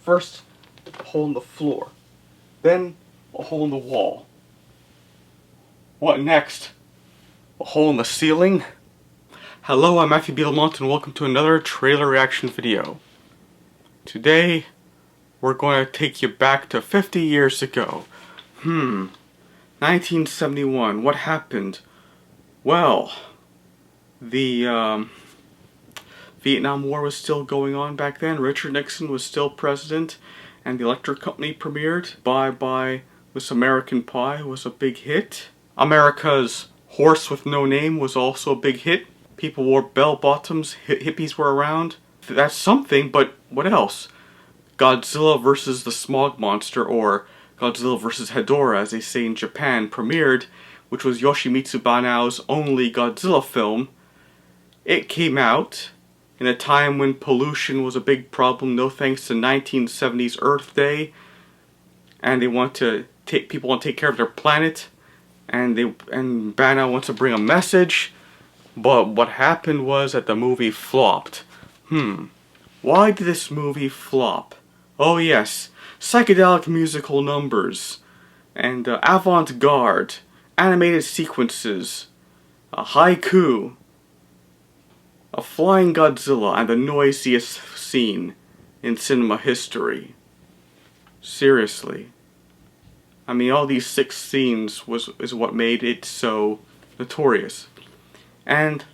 First, a hole in the floor. Then, a hole in the wall. What next? A hole in the ceiling? Hello, I'm Matthew Lamont and welcome to another trailer reaction video. Today, we're going to take you back to 50 years ago. 1971, what happened? Well, the Vietnam War was still going on back then. Richard Nixon was still president, and the electric company premiered. Bye Bye Miss American Pie was a big hit. America's Horse with No Name was also a big hit. People wore bell-bottoms, hippies were around. That's something, but what else? Godzilla vs. the Smog Monster, or Godzilla vs. HEDORAH, as they say in Japan, premiered, which was Yoshimitsu Banau's only Godzilla film. It came out in a time when pollution was a big problem, no thanks to 1970s Earth Day, and they want to people want to take care of their planet, and Banau wants to bring a message. But what happened was that the movie flopped. Why did this movie flop? Oh yes, psychedelic musical numbers, and avant-garde, animated sequences, a haiku, a flying Godzilla, and the noisiest scene in cinema history. Seriously. I mean, all these 6 scenes is what made it so notorious. And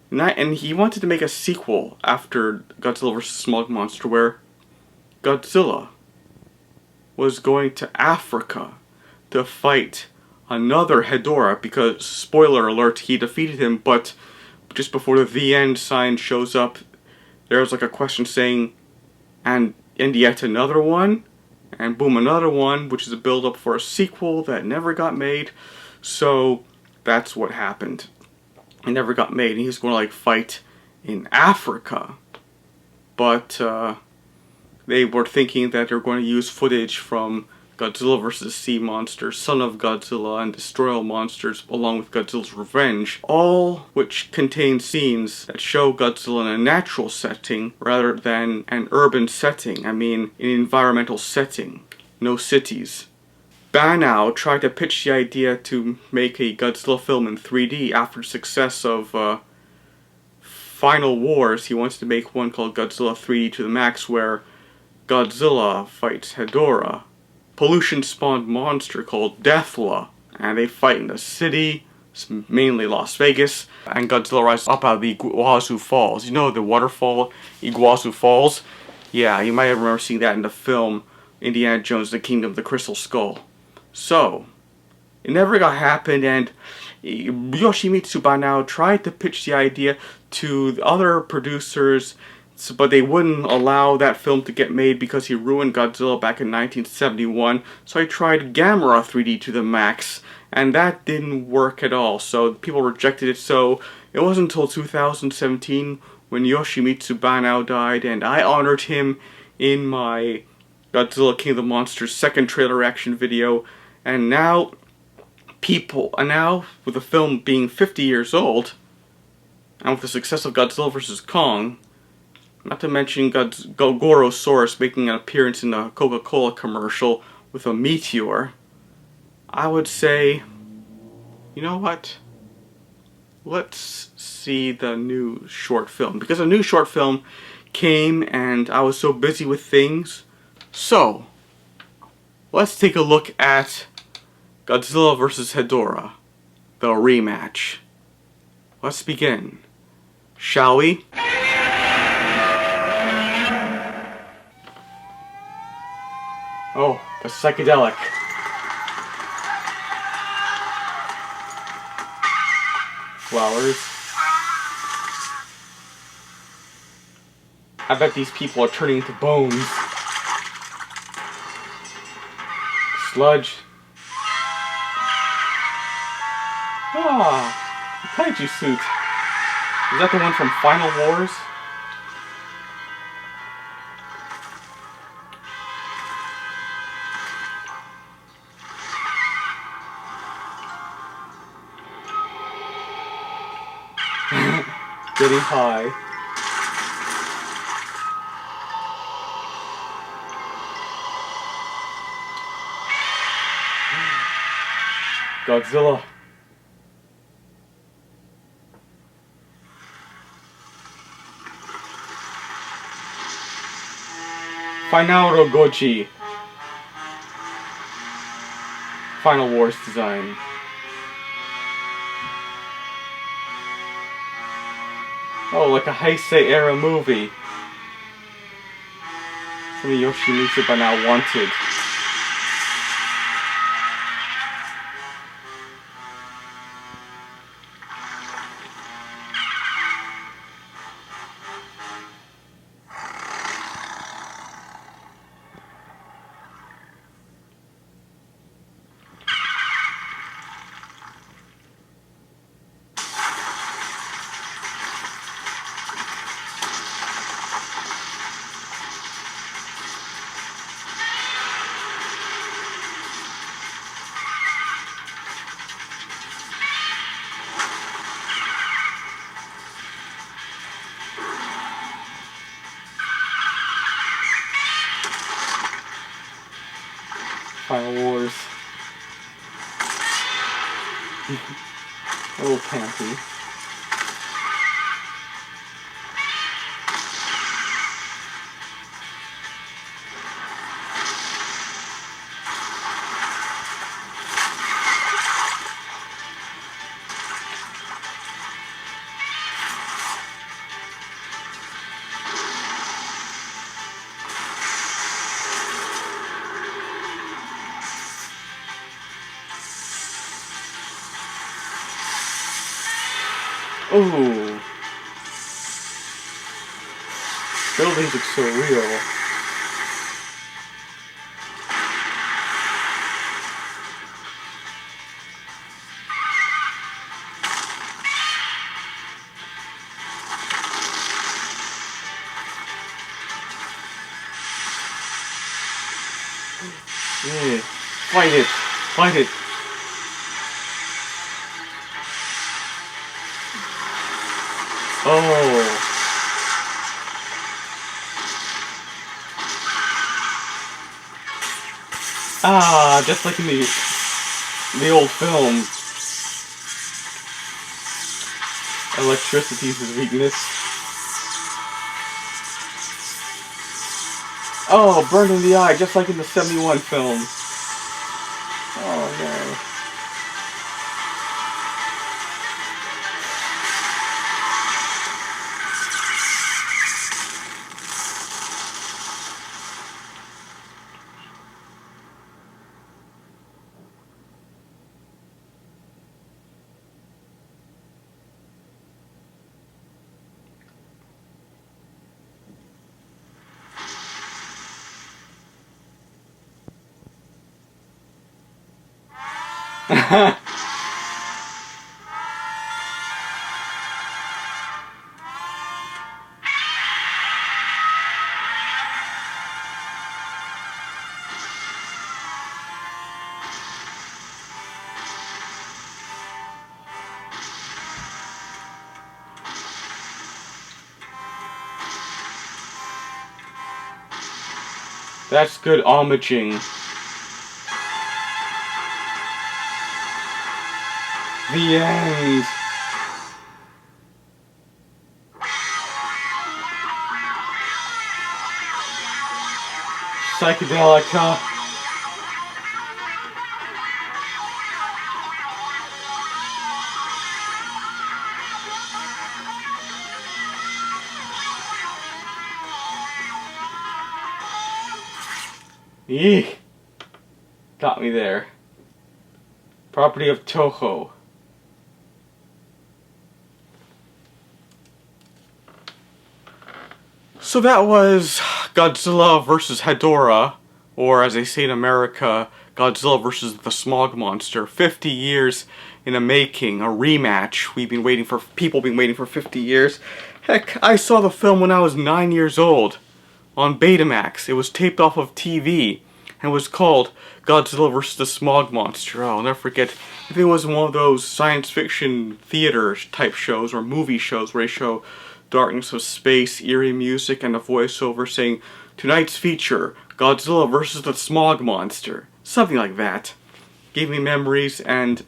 he wanted to make a sequel after Godzilla vs. Smog Monster, where Godzilla was going to Africa to fight another Hedorah, because, spoiler alert, he defeated him, but just before the end sign shows up, there's like a question saying, and yet another one? And boom, another one, which is a build-up for a sequel that never got made. So that's what happened. It never got made, and he's going to like fight in Africa. But they were thinking that they're going to use footage from Godzilla vs. Sea Monster, Son of Godzilla, and Destroy All Monsters, along with Godzilla's Revenge, all which contain scenes that show Godzilla in a natural setting rather than an urban setting. I mean, an environmental setting, no cities. Banau tried to pitch the idea to make a Godzilla film in 3D after the success of Final Wars. He wants to make one called Godzilla 3D to the Max, where Godzilla fights Hedorah. Pollution spawned monster called Deathla, and they fight in the city, mainly Las Vegas, and Godzilla rises up out of the Iguazu Falls. You know the waterfall, Iguazu Falls? Yeah, you might have remember seeing that in the film Indiana Jones, The Kingdom of the Crystal Skull. So, it never got happened, and Yoshimitsu Banau tried to pitch the idea to the other producers, but they wouldn't allow that film to get made because he ruined Godzilla back in 1971. So I tried Gamera 3D to the max, and that didn't work at all. So people rejected it. So it wasn't until 2017 when Yoshimitsu Banau died, and I honored him in my Godzilla King of the Monsters second trailer reaction video. And now with the film being 50 years old, and with the success of Godzilla vs. Kong, not to mention Gorosaurus making an appearance in a Coca-Cola commercial with a meteor, I would say, you know what? Let's see the new short film. Because a new short film came and I was so busy with things. So, let's take a look at Godzilla vs. HEDORAH, the rematch. Let's begin, shall we? Oh, the psychedelic. Flowers. I bet these people are turning into bones. Sludge. Ah, the kaiju suit. Is that the one from Final Wars? Getting high. Godzilla. Final Goji. Final Wars design. Oh, like a Heisei era movie. From the Yoshimitsu but now wanted. Final Wars. A little campy. Ooh. Buildings look so real. Yeah. Fight it! Fight it! Oh. Ah, just like in the old film. Electricity is his weakness. Oh, burned in the eye, just like in the 71 film. Oh no. That's good homaging. The end. Psychedelica. Eek. Got me there. Property of Toho. So that was Godzilla vs. Hedorah, or as they say in America, Godzilla vs. the Smog Monster. 50 years in the making, a rematch. People been waiting for 50 years. Heck, I saw the film when I was 9 years old on Betamax. It was taped off of TV and was called Godzilla vs. the Smog Monster. Oh, I'll never forget. If it was one of those science fiction theater type shows or movie shows where they show darkness of space, eerie music, and a voiceover saying, "Tonight's feature, Godzilla vs. the Smog Monster." Something like that. Gave me memories, and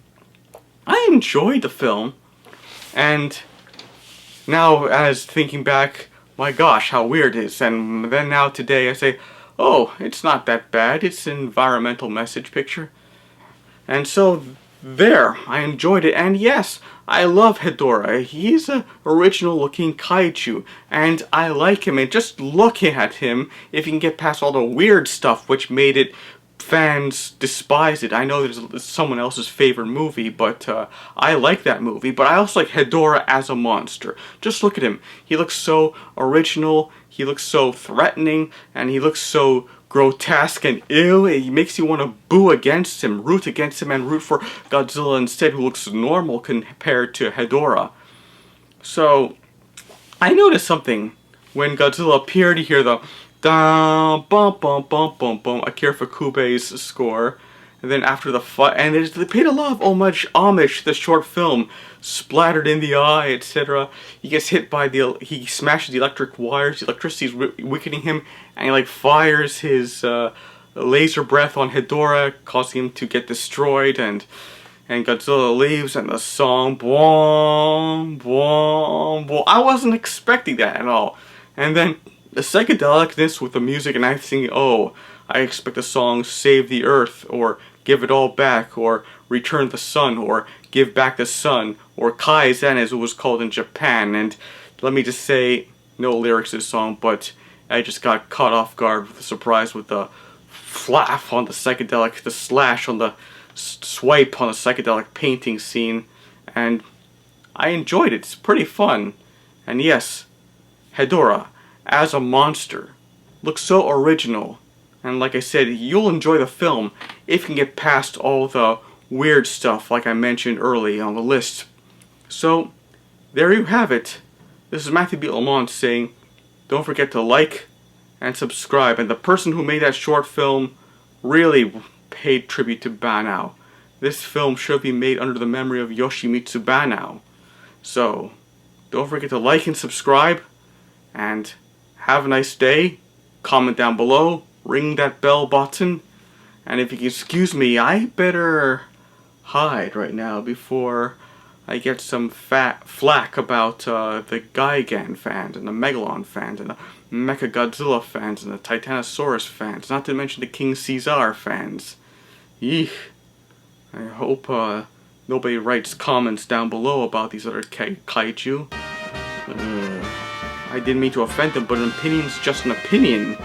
I enjoyed the film, and now as thinking back, my gosh, how weird it is. And then now today I say, oh, it's not that bad. It's an environmental message picture. And so there, I enjoyed it. And yes, I love Hedorah. He's a original looking kaiju, and I like him. And just looking at him, if you can get past all the weird stuff which made it fans despise it. I know it's someone else's favorite movie, but I like that movie. But I also like Hedorah as a monster. Just look at him. He looks so original, he looks so threatening, and he looks so grotesque and ill. It makes you want to boo against him, root against him, and root for Godzilla instead, who looks normal compared to Hedorah. So, I noticed something. When Godzilla appeared, you hear the da bum bum bum bum bum, Akira Fukube's score, and then after the fight, and they paid a lot of homage to the short film, splattered in the eye, etc. He gets hit by he smashes the electric wires, the electricity's weakening him, and he like fires his laser breath on Hedorah, causing him to get destroyed, and Godzilla leaves, and the song, boom, boom, boom. I wasn't expecting that at all. And then the psychedelicness with the music, and I'm thinking, oh, I expect the song Save the Earth, or Give It All Back, or Return the Sun, or Give Back the Sun, or Kaizen as it was called in Japan. And let me just say, no lyrics to the song, but I just got caught off guard with the surprise with the flap on the psychedelic, the slash on the swipe on the psychedelic painting scene, and I enjoyed it. It's pretty fun. And yes, Hedorah as a monster looks so original, and like I said, you'll enjoy the film if you can get past all the weird stuff like I mentioned early on the list. So there you have it. This is Matthew B. Lamont saying, don't forget to like and subscribe. And the person who made that short film really paid tribute to Banao. This film should be made under the memory of Yoshimitsu Banao. So don't forget to like and subscribe, and have a nice day. Comment down below, ring that bell button, and if you can excuse me, I better hide right now before I get some flack about the Gigan fans and the Megalon fans and the Mechagodzilla fans and the Titanosaurus fans, not to mention the King Caesar fans. Eek. I hope nobody writes comments down below about these other kaiju. I didn't mean to offend them, but an opinion's just an opinion.